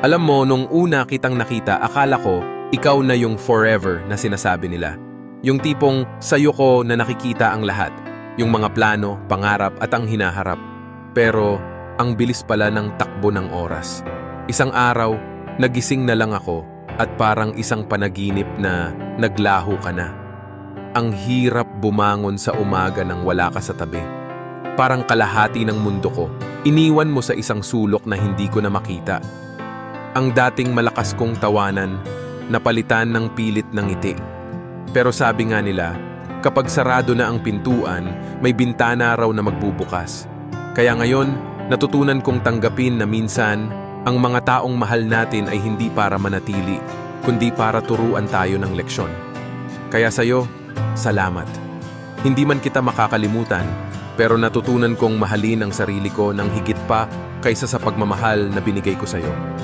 Alam mo, nung una kitang nakita, akala ko ikaw na yung forever na sinasabi nila. Yung tipong sa'yo ko na nakikita ang lahat. Yung mga plano, pangarap at ang hinaharap. Pero ang bilis pala ng takbo ng oras. Isang araw, nagising na lang ako at parang isang panaginip na naglaho ka na. Ang hirap bumangon sa umaga nang wala ka sa tabi. Parang kalahati ng mundo ko, iniwan mo sa isang sulok na hindi ko na makita. Ang dating malakas kong tawanan, napalitan ng pilit ng ngiti. Pero sabi nga nila, kapag sarado na ang pintuan, may bintana raw na magbubukas. Kaya ngayon, natutunan kong tanggapin na minsan, ang mga taong mahal natin ay hindi para manatili, kundi para turuan tayo ng leksyon. Kaya sa'yo, salamat. Hindi man kita makakalimutan, pero natutunan kong mahalin ang sarili ko ng higit pa kaysa sa pagmamahal na binigay ko sa'yo.